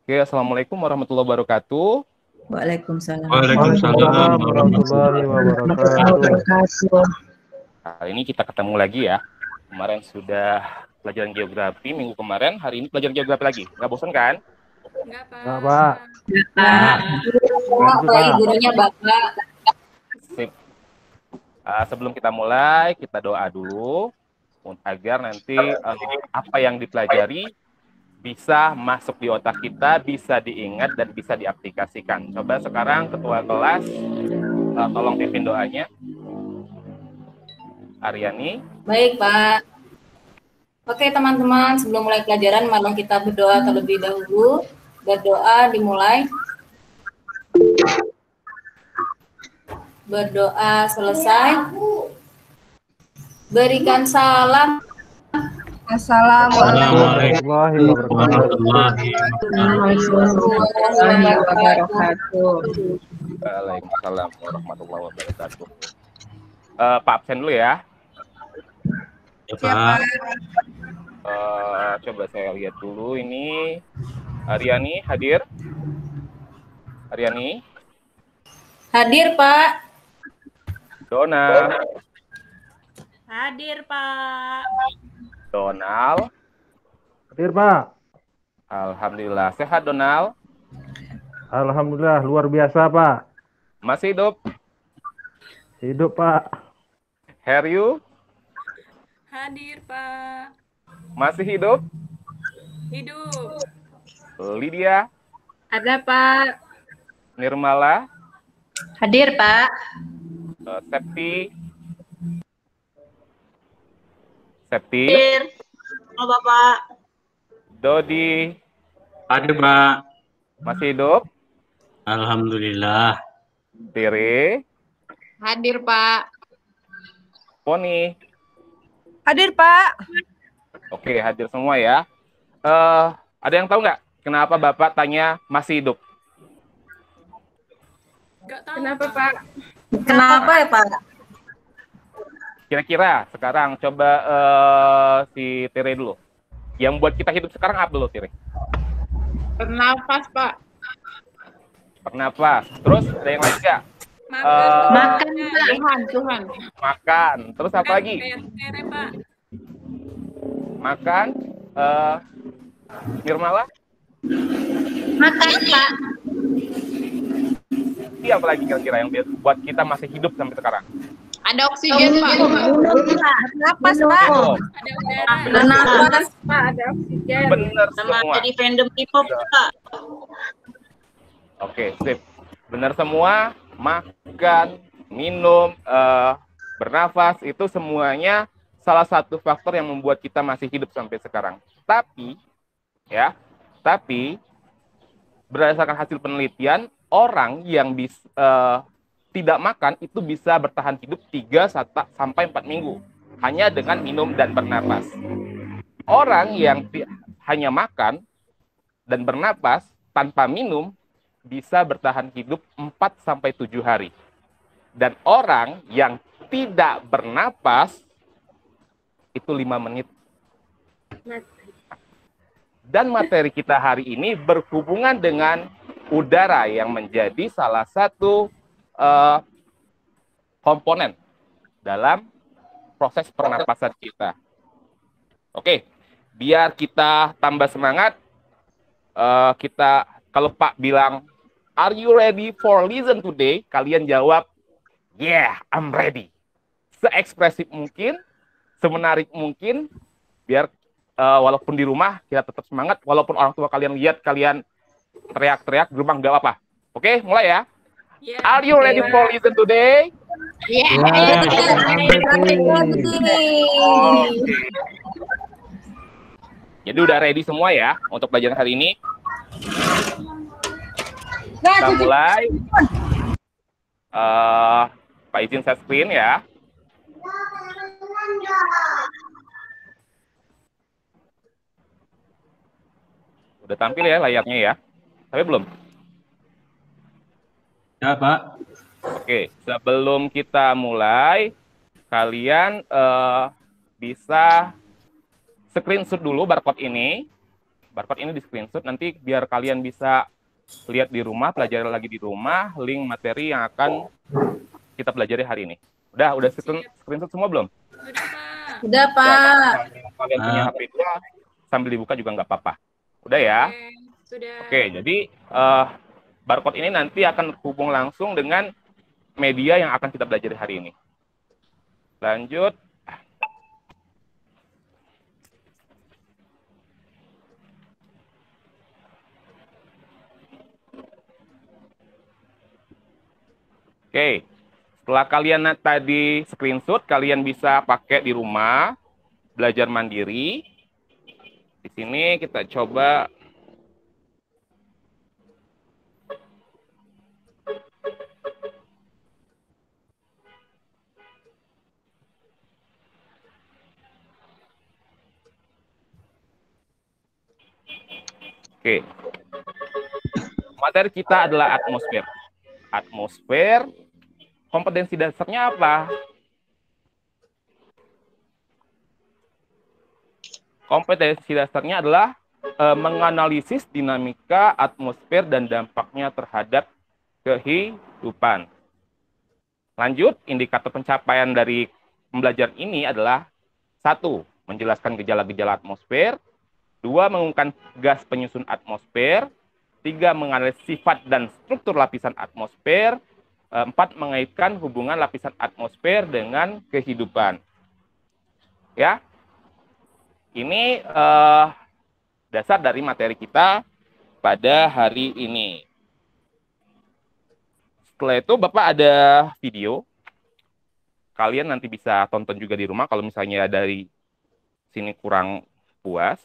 Oke, assalamualaikum warahmatullahi wabarakatuh. Waalaikumsalam. Waalaikumsalam warahmatullahi wabarakatuh. Hari ini kita ketemu lagi ya. Kemarin sudah pelajaran geografi minggu kemarin, hari ini pelajaran geografi lagi. Nggak bosan kan? Enggak, Pak. Apalagi gurunya Bapak. Sip. Sebelum kita mulai, kita doa dulu agar nanti apa yang dipelajari bisa masuk di otak kita, bisa diingat dan bisa diaplikasikan. Coba sekarang ketua kelas tolong pimpin doanya. Aryani. Baik, Pak. Oke, teman-teman, sebelum mulai pelajaran, mari kita berdoa terlebih dahulu. Berdoa dimulai. Berdoa selesai. Berikan salam. Assalamualaikum warahmatullahi wabarakatuh. Waalaikumsalam warahmatullahi wabarakatuh. Pak absen dulu ya. Ya, Pak. Coba saya lihat dulu ini. Aryani hadir? Aryani? Hadir, Pak. Dona? Hadir, Pak. Donald? Hadir, Pak. Alhamdulillah. Sehat, Donald? Alhamdulillah, luar biasa, Pak. Masih hidup? Hidup, Pak. Heryu? Hadir, Pak. Masih hidup? Hidup. Lydia? Ada, Pak. Nirmala? Hadir, Pak. Septi? Septi? Hadir. Halo, Bapak. Dodi? Ada, Pak. Masih hidup? Alhamdulillah. Tiri? Hadir, Pak. Poni? Hadir, Pak. Oke, hadir semua ya. Ada yang tahu nggak kenapa Bapak tanya masih hidup? Nggak tahu. Kenapa, Pak? Kenapa ya, Pak? Kira-kira sekarang coba si Tiri dulu. Yang buat kita hidup sekarang apa dulu, Tiri? Bernafas, Pak. Bernafas. Terus ada yang lain nggak? Makan, Pak. Tuhan. Makan. Terus apa lagi? Tere, Pak. Makan. Nirmala? Makan, Pak. Ini apa lagi kira-kira yang buat kita masih hidup sampai sekarang? Ada oksigen, Pak. Napas, Pak. Oh, Ada udara. Bernapas. Pak. Ada oksigen. bener Sama semua. jadi fandom K-pop, Pak. Oke, sip. Benar semua. Makan, minum, bernafas, itu semuanya salah satu faktor yang membuat kita masih hidup sampai sekarang. Tapi berdasarkan hasil penelitian, orang yang tidak makan itu bisa bertahan hidup 3 sampai 4 minggu hanya dengan minum dan bernafas. Orang yang hanya makan dan bernafas tanpa minum bisa bertahan hidup 4 sampai 7 hari. Dan orang yang tidak bernapas itu 5 menit. Dan materi kita hari ini berhubungan dengan udara yang menjadi salah satu komponen dalam proses pernapasan kita. Oke, biar kita tambah semangat, kalau Pak bilang, "Are you ready for listen today?" Kalian jawab, "Yeah, I'm ready." Seekspresif mungkin, semenarik mungkin, biar walaupun di rumah kita tetap semangat, walaupun orang tua kalian lihat kalian teriak-teriak di rumah nggak apa-apa. Oke, mulai ya. Yeah. Are you ready for listen today? Yeah. Jadi udah ready semua ya untuk pelajaran hari ini. Kita mulai. Pak izin share screen ya. Udah tampil ya layarnya ya. Tapi belum. Ya, Pak. Oke, sebelum kita mulai, kalian bisa screenshot dulu barcode ini. barcode ini di screenshot nanti biar kalian bisa lihat di rumah, pelajari lagi di rumah link materi yang akan kita pelajari hari ini. Udah screenshot semua belum? Udah, Pak. Kalau kalian punya HP 2 sambil dibuka juga nggak apa-apa. Udah ya? Sudah. Oke, jadi barcode ini nanti akan terhubung langsung dengan media yang akan kita pelajari hari ini. Lanjut. Oke, setelah kalian tadi screenshot, kalian bisa pakai di rumah, belajar mandiri. Di sini kita coba Oke. Materi kita adalah atmosfer. Atmosfer, kompetensi dasarnya apa? Kompetensi dasarnya adalah menganalisis dinamika atmosfer dan dampaknya terhadap kehidupan. Lanjut, indikator pencapaian dari pembelajaran ini adalah 1. Menjelaskan gejala-gejala atmosfer. 2. Mengumumkan gas penyusun atmosfer. 3. Menganalisis sifat dan struktur lapisan atmosfer. 4. Mengaitkan hubungan lapisan atmosfer dengan kehidupan. Ya, ini dasar dari materi kita pada hari ini. Setelah itu Bapak ada video. Kalian nanti bisa tonton juga di rumah kalau misalnya dari sini kurang puas.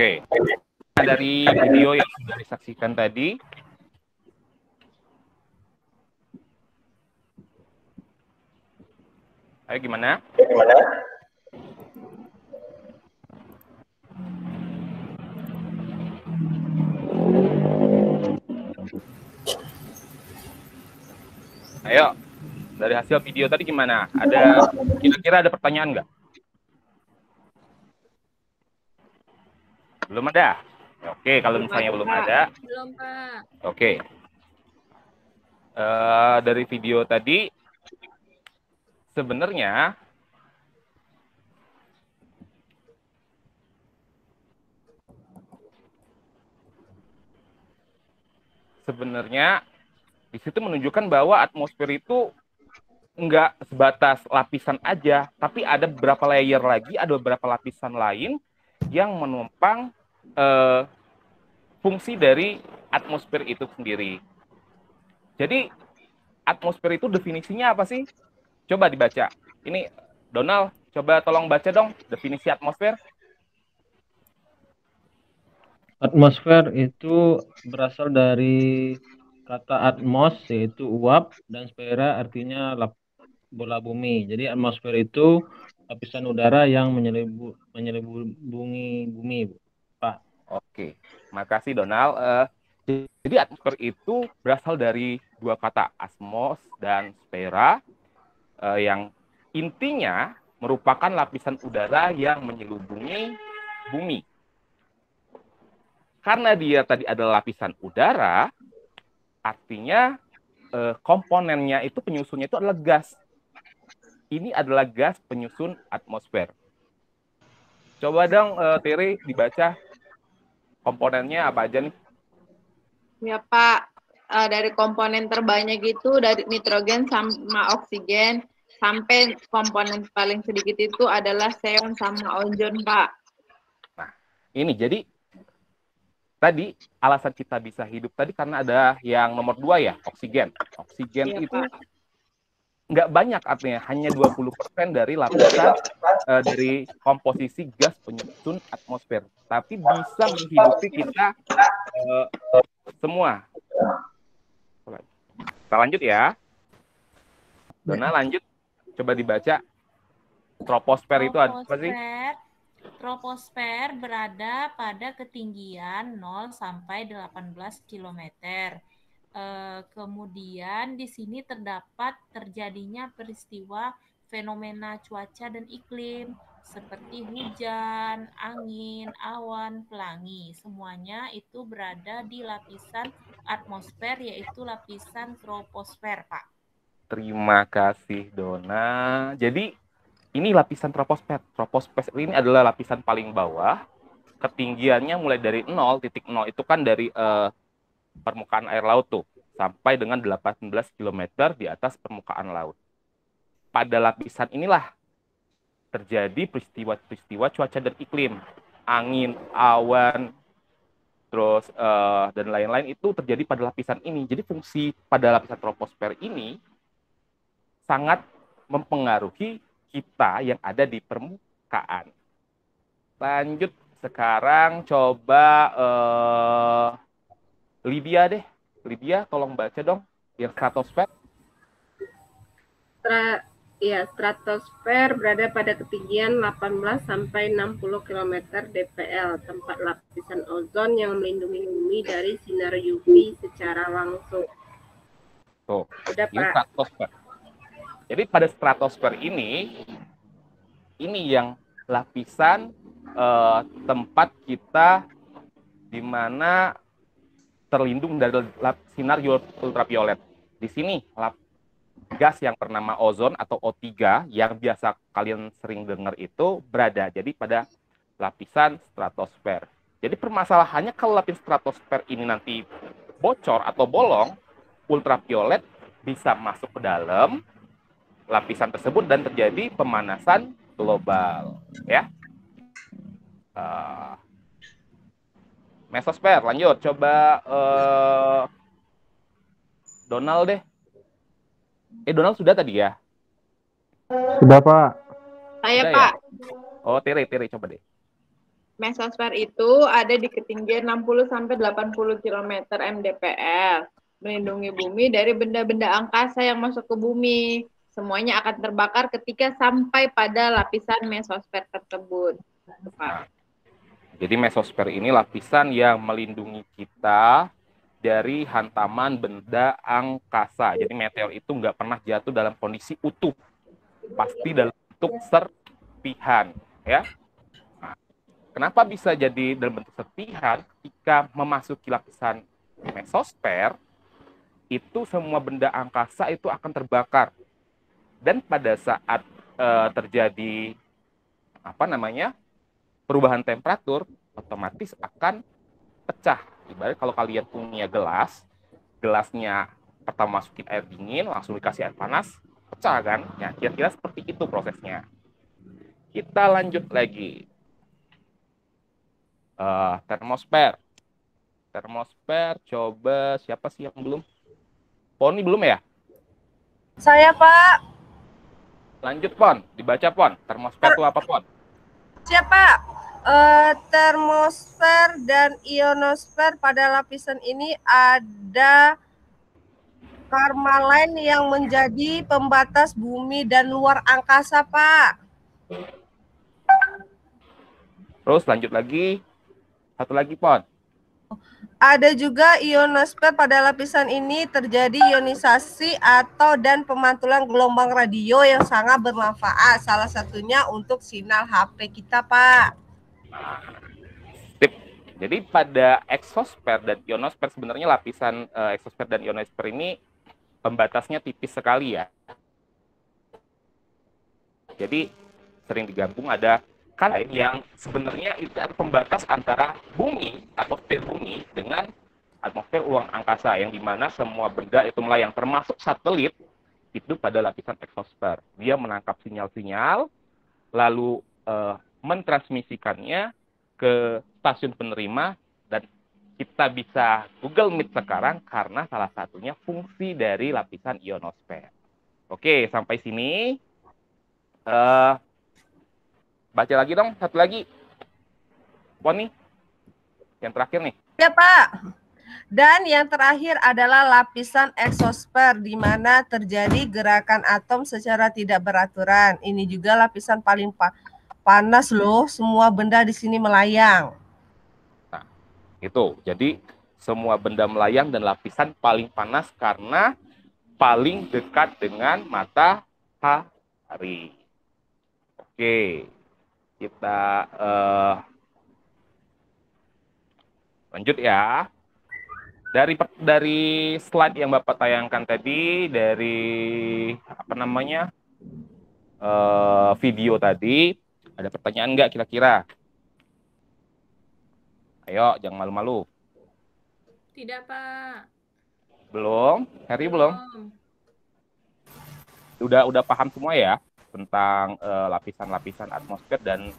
Oke, dari video yang sudah disaksikan tadi, ayo gimana? Ayo, dari hasil video tadi gimana? Ada kira-kira ada pertanyaan nggak? Belum ada? Oke, kalau misalnya belum ada. Belum, Pak. Oke. Dari video tadi, sebenarnya sebenarnya di situ menunjukkan bahwa atmosfer itu nggak sebatas lapisan aja, tapi ada beberapa layer lagi, ada beberapa lapisan lain yang menumpang fungsi dari atmosfer itu sendiri. Jadi atmosfer itu definisinya apa sih? Coba dibaca. Ini Donald, coba tolong baca dong definisi atmosfer. Atmosfer itu berasal dari kata atmos, yaitu uap, dan sfera artinya bola bumi. Jadi atmosfer itu lapisan udara yang menyelubungi bumi, Pak. Oke, makasih Donald. Jadi atmosfer itu berasal dari dua kata, atmos dan sfera, yang intinya merupakan lapisan udara yang menyelubungi bumi. Karena dia tadi adalah lapisan udara, artinya komponennya itu, penyusunnya itu adalah gas. Ini adalah gas penyusun atmosfer. Coba dong, Terry, dibaca komponennya apa aja nih? Ya Pak, dari komponen terbanyak itu dari nitrogen sama oksigen, sampai komponen paling sedikit itu adalah xenon sama ozon, Pak. Nah, ini jadi tadi alasan kita bisa hidup tadi karena ada yang nomor 2 ya, oksigen. Oksigen Iya, itu Pak. nggak banyak, artinya hanya 20% dari lapisan dari komposisi gas penyusun atmosfer, tapi bisa menghidupi kita semua. Kita lanjut ya. Dona lanjut, coba dibaca. Troposfer itu apa sih? Troposfer berada pada ketinggian 0 sampai 18 km. Kemudian di sini terdapat terjadinya peristiwa fenomena cuaca dan iklim seperti hujan, angin, awan, pelangi. Semuanya itu berada di lapisan atmosfer, yaitu lapisan troposfer, Pak. Terima kasih, Dona. Jadi ini lapisan troposfer. Troposfer ini adalah lapisan paling bawah. Ketinggiannya mulai dari 0,0 itu kan dari permukaan air laut tuh, sampai dengan 18 km di atas permukaan laut. Pada lapisan inilah terjadi peristiwa-peristiwa cuaca dan iklim. Angin, awan, terus dan lain-lain itu terjadi pada lapisan ini. Jadi fungsi pada lapisan troposfer ini sangat mempengaruhi kita yang ada di permukaan. Lanjut sekarang coba Lydia deh. Lydia tolong baca dong yang stratosfer. Stratosfer berada pada ketinggian 18 sampai 60 km dpl, tempat lapisan ozon yang melindungi bumi dari sinar UV secara langsung. Tuh, udah, ini Pak. stratosfer. Jadi pada stratosfer ini yang lapisan tempat kita di mana terlindung dari sinar ultraviolet. Di sini gas yang bernama ozon atau O3 yang biasa kalian sering dengar itu berada jadi pada lapisan stratosfer. Jadi permasalahannya kalau lapisan stratosfer ini nanti bocor atau bolong, ultraviolet bisa masuk ke dalam lapisan tersebut dan terjadi pemanasan global, ya. Mesosfer, lanjut. Coba Donald deh. Donald sudah tadi ya? Sudah, Pak. Saya, Sudah, Pak. Ya? Oh, Tere, coba deh. Mesosfer itu ada di ketinggian 60 sampai 80 km mdpl, melindungi bumi dari benda-benda angkasa yang masuk ke bumi. Semuanya akan terbakar ketika sampai pada lapisan mesosfer tersebut. Nah, jadi mesosfer ini lapisan yang melindungi kita dari hantaman benda angkasa. Jadi meteor itu nggak pernah jatuh dalam kondisi utuh, pasti dalam bentuk serpihan, ya. Nah, kenapa bisa jadi dalam bentuk serpihan? Jika memasuki lapisan mesosfer, itu semua benda angkasa itu akan terbakar. Dan pada saat terjadi perubahan temperatur, otomatis akan pecah. Ibarat kalau kalian punya gelas, gelasnya pertama masukin air dingin, langsung dikasih air panas, pecah kan? Ya, kira-kira seperti itu prosesnya. Kita lanjut lagi. Termosfer. Termosfer, coba siapa sih yang belum? Poni belum ya? Saya, Pak. Lanjut, Pon. Dibaca, Pon. Termosfer itu apa, Pon? Siapa? Termosfer dan ionosfer pada lapisan ini ada Karmalain yang menjadi pembatas bumi dan luar angkasa, Pak. Terus lanjut lagi. Satu lagi, Pon. Ada juga ionosfer pada lapisan ini terjadi ionisasi atau dan pemantulan gelombang radio yang sangat bermanfaat. Salah satunya untuk sinyal HP kita, Pak. Tip. Jadi pada eksosfer dan ionosfer sebenarnya lapisan eksosfer dan ionosfer ini pembatasnya tipis sekali ya. Jadi sering digabung ada kan yang sebenarnya itu ada pembatas antara bumi, atmosfer bumi dengan atmosfer ruang angkasa yang dimana semua benda itu melayang termasuk satelit itu pada lapisan eksosfer. Dia menangkap sinyal-sinyal lalu mentransmisikannya ke stasiun penerima dan kita bisa Google Meet sekarang karena salah satunya fungsi dari lapisan ionosfer. Oke, sampai sini. Baca lagi dong, satu lagi. Poni, yang terakhir nih. Ya, Pak. Dan yang terakhir adalah lapisan eksosfer, di mana terjadi gerakan atom secara tidak beraturan. Ini juga lapisan paling panas loh, semua benda di sini melayang. Nah, itu. Jadi semua benda melayang dan lapisan paling panas karena paling dekat dengan matahari. Oke, kita lanjut ya. Dari slide yang Bapak tayangkan tadi, dari apa namanya video tadi, ada pertanyaan nggak kira-kira? Ayo, jangan malu-malu. Tidak, Pak. Belum? Harry belum? Udah paham semua ya tentang lapisan-lapisan atmosfer dan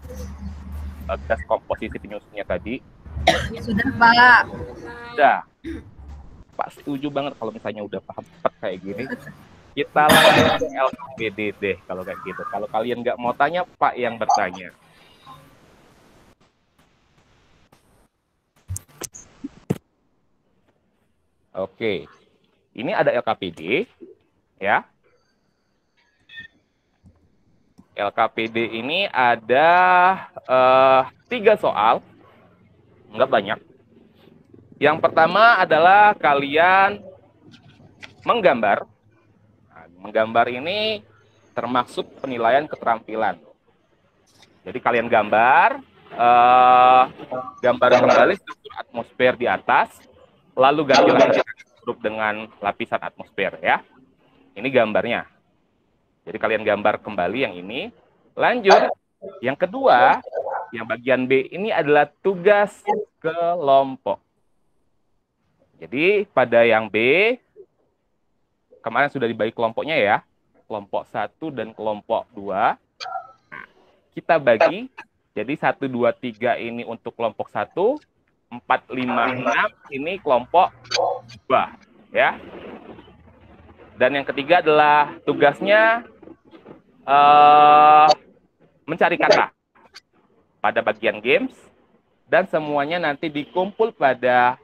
gas komposisi penyusunnya tadi? Sudah, Pak. Sudah. Pak setuju banget kalau misalnya udah paham kayak gini. Kita lanjut ke LKPD deh kalau kayak gitu. Kalau kalian nggak mau tanya, Pak yang bertanya. Oke, ini ada LKPD, ya. LKPD ini ada 3 soal, nggak banyak. Yang pertama adalah kalian menggambar. Nah, menggambar ini termasuk penilaian keterampilan. Jadi kalian gambar kembali struktur atmosfer di atas, lalu ganti lagi grup dengan lapisan atmosfer ya. Ini gambarnya. Jadi kalian gambar kembali yang ini. Lanjut, yang kedua, yang bagian B ini adalah tugas kelompok. Jadi pada yang B, kemarin sudah dibagi kelompoknya ya. Kelompok 1 dan kelompok 2. Kita bagi, jadi 1, 2, 3 ini untuk kelompok 1, 4, 5, 6 ini kelompok 2. Ya. Dan yang ketiga adalah tugasnya mencari kata pada bagian games. Dan semuanya nanti dikumpul pada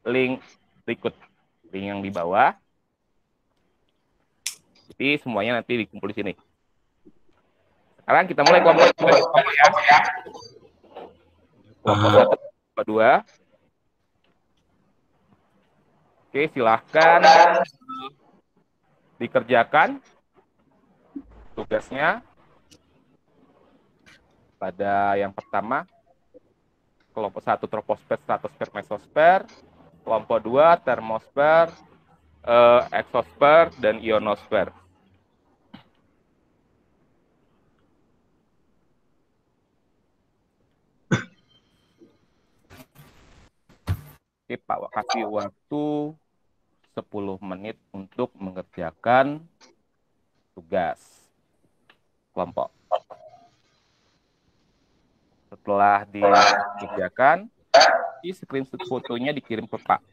link berikut. Link yang di bawah. Jadi semuanya nanti dikumpul di sini. Sekarang kita mulai kelompok ya. Kelompok 1, kelompok 2. Oke, silahkan dikerjakan tugasnya. Pada yang pertama, kelompok 1 troposfer, stratosfer, mesosfer. Kelompok 2 termosfer, eksosfer, dan ionosfer. Oke, Pak, kasih waktu 10 menit untuk mengerjakan tugas kelompok. Setelah dikerjakan, screenshot fotonya dikirim ke Pak.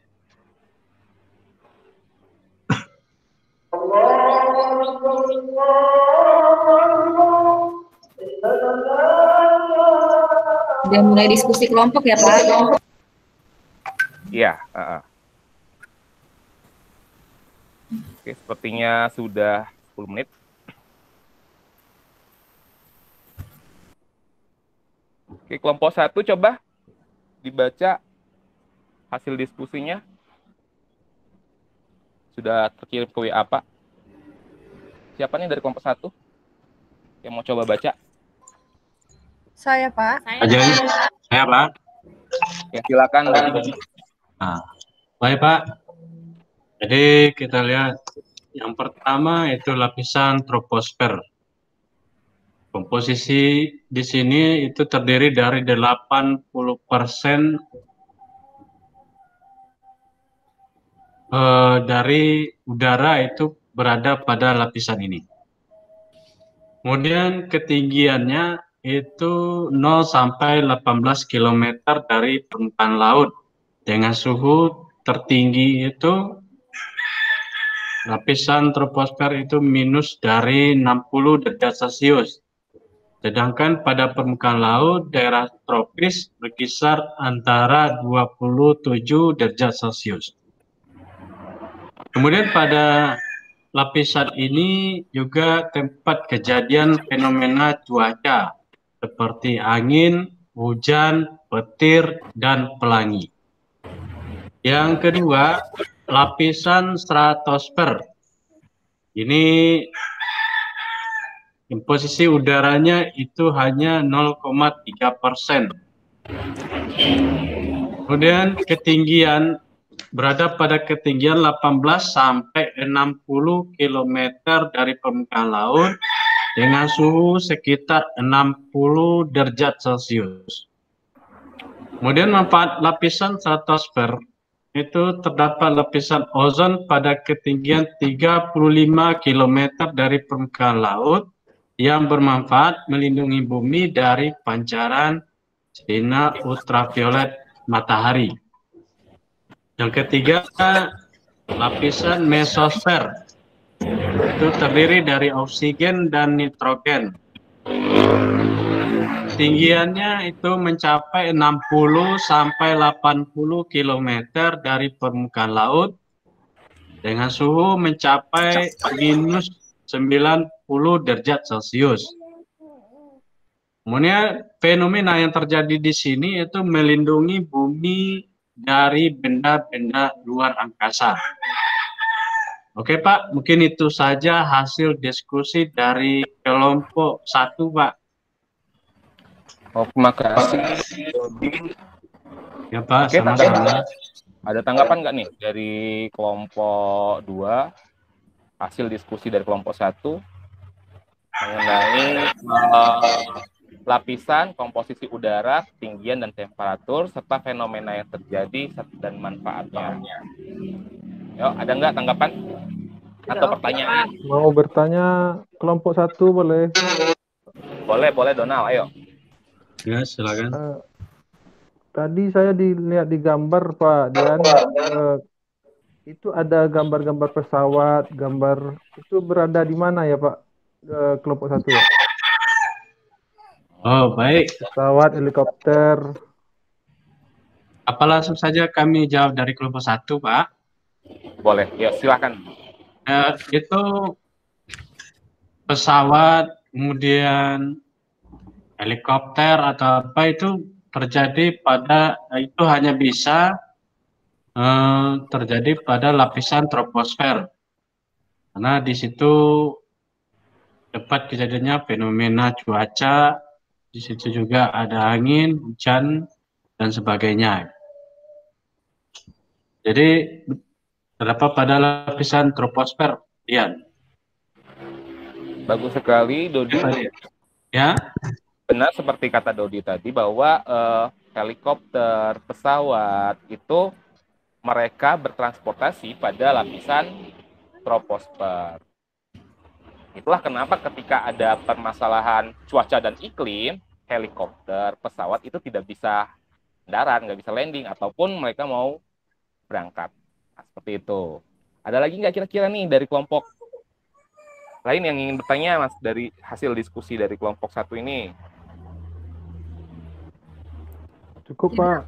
Udah mulai diskusi kelompok ya, Pak? Iya. Oke, sepertinya sudah 10 menit. Oke, kelompok 1 coba dibaca hasil diskusinya. Sudah terkirim ke WA, Pak. Siapa nih dari kelompok 1 yang mau coba baca? Saya, Pak. Saya, Pak. Ya, silakan. Nah, baik, Pak. Jadi kita lihat yang pertama itu lapisan troposfer. Komposisi di sini itu terdiri dari 80% dari udara itu berada pada lapisan ini. Kemudian ketinggiannya itu 0 sampai 18 km dari permukaan laut dengan suhu tertinggi itu lapisan troposfer itu minus dari 60 derajat Celcius. Sedangkan pada permukaan laut daerah tropis berkisar antara 27 derajat Celcius. Kemudian pada lapisan ini juga tempat kejadian fenomena cuaca seperti angin, hujan, petir, dan pelangi. Yang kedua, lapisan stratosfer. Ini komposisi udaranya itu hanya 0,3%. Kemudian ketinggian berada pada ketinggian 18 sampai 60 km dari permukaan laut dengan suhu sekitar 60 derajat Celcius. Kemudian manfaat lapisan stratosfer itu terdapat lapisan ozon pada ketinggian 35 km dari permukaan laut yang bermanfaat melindungi bumi dari pancaran sinar ultraviolet matahari. Yang ketiga, lapisan mesosfer. Itu terdiri dari oksigen dan nitrogen. Ketinggiannya itu mencapai 60 sampai 80 km dari permukaan laut dengan suhu mencapai minus 90 derajat Celcius. Kemudian fenomena yang terjadi di sini itu melindungi bumi dari benda-benda luar angkasa. Oke, Pak, mungkin itu saja hasil diskusi dari kelompok 1, Pak. Oh, terima kasih. Ya, Pak, Oke, sama-sama. Ada tanggapan nggak nih dari kelompok 2 hasil diskusi dari kelompok 1 mengenai lapisan, komposisi udara, ketinggian dan temperatur serta fenomena yang terjadi dan manfaatnya. Yuk, ada nggak tanggapan atau pertanyaan? Mau bertanya kelompok 1 boleh? Boleh Donald, ayo. Ya, silakan. Tadi saya dilihat di gambar, Pak Dian, itu ada gambar-gambar pesawat, gambar itu berada di mana ya, Pak? Kelompok 1 ya? Oh, baik. Pesawat, helikopter. Apa langsung saja kami jawab dari kelompok 1, Pak? Boleh, ya silakan. Itu pesawat, kemudian helikopter atau apa itu terjadi pada, itu hanya bisa terjadi pada lapisan troposfer. Karena di situ tempat kejadiannya fenomena cuaca, di situ juga ada angin, hujan, dan sebagainya. Jadi terdapat pada lapisan troposfer, Dian. Bagus sekali, Dodi. Ya. Benar seperti kata Dodi tadi bahwa helikopter, pesawat itu mereka bertransportasi pada lapisan troposfer. Itulah kenapa ketika ada permasalahan cuaca dan iklim, helikopter, pesawat itu tidak bisa mendarat, nggak bisa landing, ataupun mereka mau berangkat. Nah, seperti itu. Ada lagi nggak kira-kira nih dari kelompok lain yang ingin bertanya, Mas, dari hasil diskusi dari kelompok 1 ini? Cukup, Pak.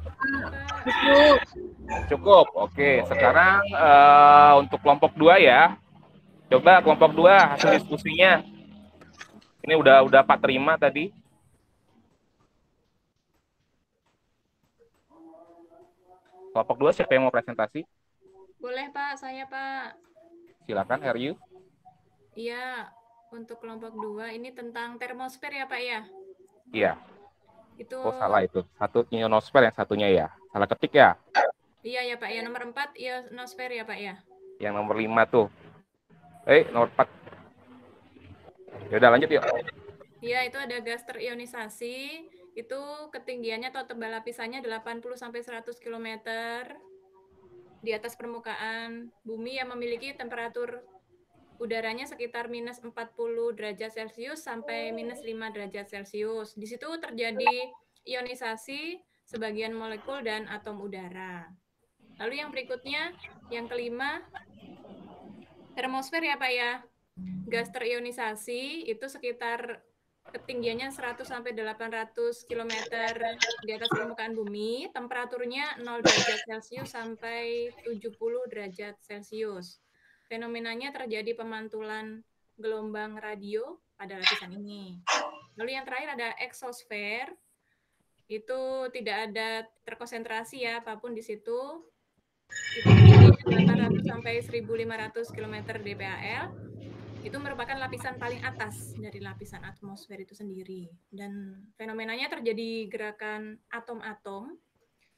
Cukup. Oke, sekarang untuk kelompok 2 ya. Coba kelompok 2 hasil diskusinya. Ini udah Pak terima tadi. Kelompok 2 siapa yang mau presentasi? Boleh Pak, saya Pak. Silakan, Heryu. Iya, untuk kelompok 2 ini tentang termosfer ya Pak ya? Iya. Itu. Oh salah itu. Satu ionosfer, yang satunya ya. Salah ketik ya. Iya ya Pak, ya nomor 4 ionosfer ya Pak ya? Yang nomor 5 tuh. Nomor 4. Ya udah lanjut yuk. Iya, itu ada gas terionisasi. Itu ketinggiannya atau tebal lapisannya 80 sampai 100 km di atas permukaan bumi yang memiliki temperatur udaranya sekitar minus 40 derajat Celcius sampai minus 5 derajat Celcius. Di situ terjadi ionisasi sebagian molekul dan atom udara. Lalu yang berikutnya, yang kelima, termosfer ya Pak ya. Gas terionisasi itu sekitar ketinggiannya 100 sampai 800 km di atas permukaan bumi, temperaturnya 0 derajat Celcius sampai 70 derajat Celcius. Fenomenanya terjadi pemantulan gelombang radio pada lapisan ini. Lalu yang terakhir ada exosfer. Itu tidak ada terkonsentrasi ya apapun di situ. Itu ketinggiannya 800 sampai 1500 km dpal. Itu merupakan lapisan paling atas dari lapisan atmosfer itu sendiri. Dan fenomenanya terjadi gerakan atom-atom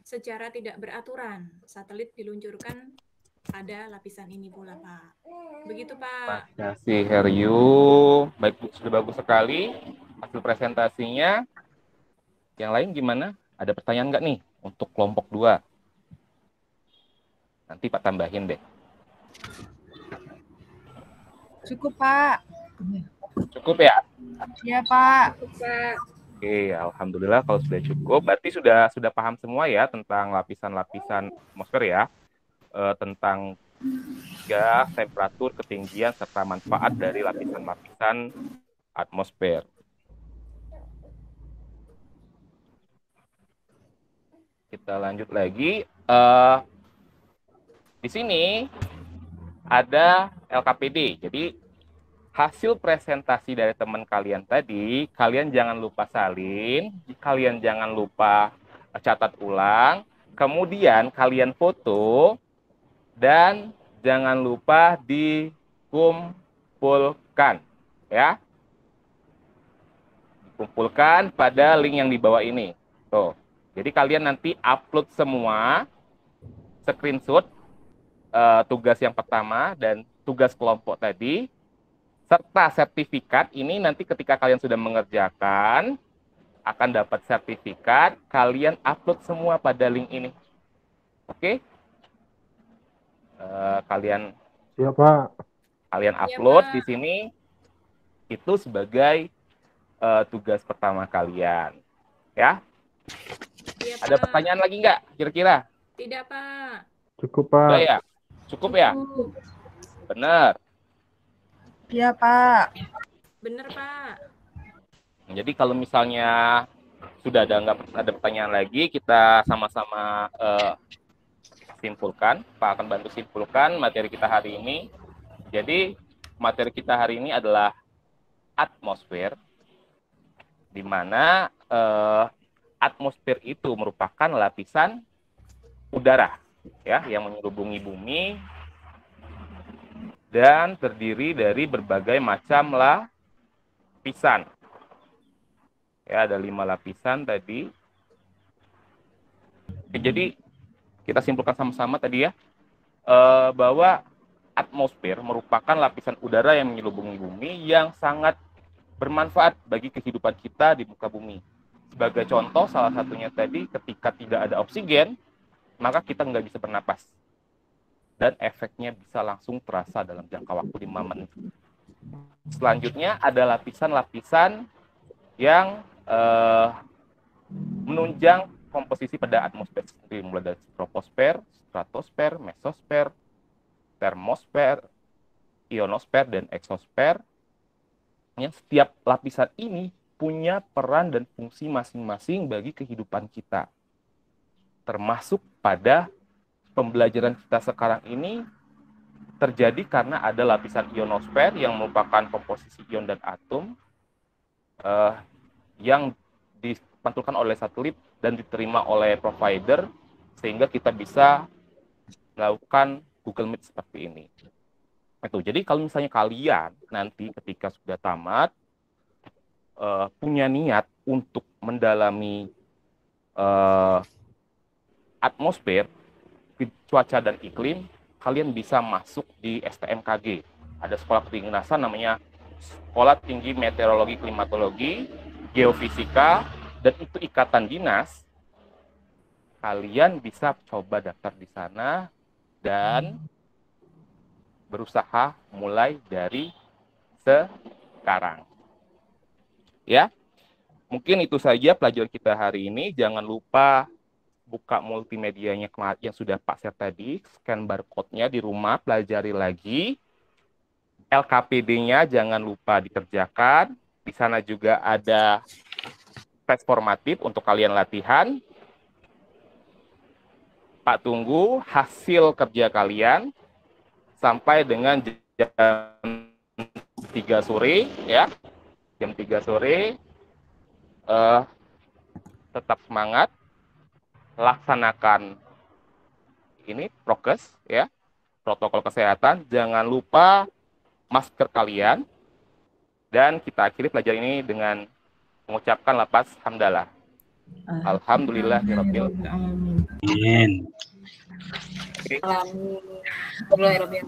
secara tidak beraturan. Satelit diluncurkan pada lapisan ini pula, Pak. Begitu, Pak. Terima kasih, Heryu. Baik, sudah bagus sekali hasil presentasinya. Yang lain gimana? Ada pertanyaan nggak nih untuk kelompok 2? Nanti Pak tambahin deh. Cukup, Pak. Cukup ya? Iya, Pak. Oke, alhamdulillah kalau sudah cukup. Berarti sudah paham semua ya tentang lapisan-lapisan atmosfer ya. Tentang gas, temperatur, ketinggian, serta manfaat dari lapisan-lapisan atmosfer. Kita lanjut lagi. Di sini ada LKPD. Jadi hasil presentasi dari teman kalian tadi, kalian jangan lupa salin, kalian jangan lupa catat ulang, kemudian kalian foto, dan jangan lupa dikumpulkan. Ya. Dikumpulkan pada link yang di bawah ini. Tuh. Jadi kalian nanti upload semua, screenshot, tugas yang pertama dan tugas kelompok tadi, serta sertifikat ini nanti ketika kalian sudah mengerjakan, akan dapat sertifikat, kalian upload semua pada link ini. Oke? Kalian Siap, Pak. Kalian upload di sini, itu sebagai tugas pertama kalian. Ya? Iya, Ada Pak. pertanyaan lagi nggak kira-kira? Tidak, Pak. Cukup, Pak. Udah ya? Cukup ya? Benar. Iya, Pak. Benar, Pak. Jadi kalau misalnya sudah nggak ada pertanyaan lagi, kita sama-sama simpulkan. Pak akan bantu simpulkan materi kita hari ini. Jadi materi kita hari ini adalah atmosfer, di mana atmosfer itu merupakan lapisan udara ya yang menyelubungi bumi dan terdiri dari berbagai macam lapisan. Ya, ada 5 lapisan tadi. Oke, jadi kita simpulkan sama-sama tadi ya, bahwa atmosfer merupakan lapisan udara yang menyelubungi bumi yang sangat bermanfaat bagi kehidupan kita di muka bumi. Sebagai contoh, salah satunya tadi ketika tidak ada oksigen, maka kita nggak bisa bernapas. dan efeknya bisa langsung terasa dalam jangka waktu 5 menit. Selanjutnya ada lapisan-lapisan yang menunjang komposisi pada atmosfer sendiri, mulai dari troposfer, stratosfer, mesosfer, termosfer, ionosfer, dan eksosfer. Setiap lapisan ini punya peran dan fungsi masing-masing bagi kehidupan kita. Termasuk pada pembelajaran kita sekarang ini terjadi karena ada lapisan ionosfer yang merupakan komposisi ion dan atom yang dipantulkan oleh satelit dan diterima oleh provider, sehingga kita bisa melakukan Google Meet seperti ini. Jadi kalau misalnya kalian nanti ketika sudah tamat punya niat untuk mendalami atmosfer, cuaca dan iklim, kalian bisa masuk di STMKG. Ada sekolah kedinasan namanya Sekolah Tinggi Meteorologi, Klimatologi, Geofisika, dan itu ikatan dinas. Kalian bisa coba daftar di sana dan berusaha mulai dari sekarang. Ya, mungkin itu saja pelajaran kita hari ini. Jangan lupa buka multimedianya yang sudah Pak share tadi, scan barcode-nya di rumah, pelajari lagi. LKPD-nya jangan lupa dikerjakan. Di sana juga ada tes formatif untuk kalian latihan. Pak tunggu hasil kerja kalian sampai dengan jam 3 sore, ya. Jam 3 sore, tetap semangat, laksanakan ini prokes, ya, protokol kesehatan. Jangan lupa masker kalian, dan kita akhiri pelajaran ini dengan mengucapkan lafaz hamdalah. Alhamdulillahirabbil alamin. Amin. Amin.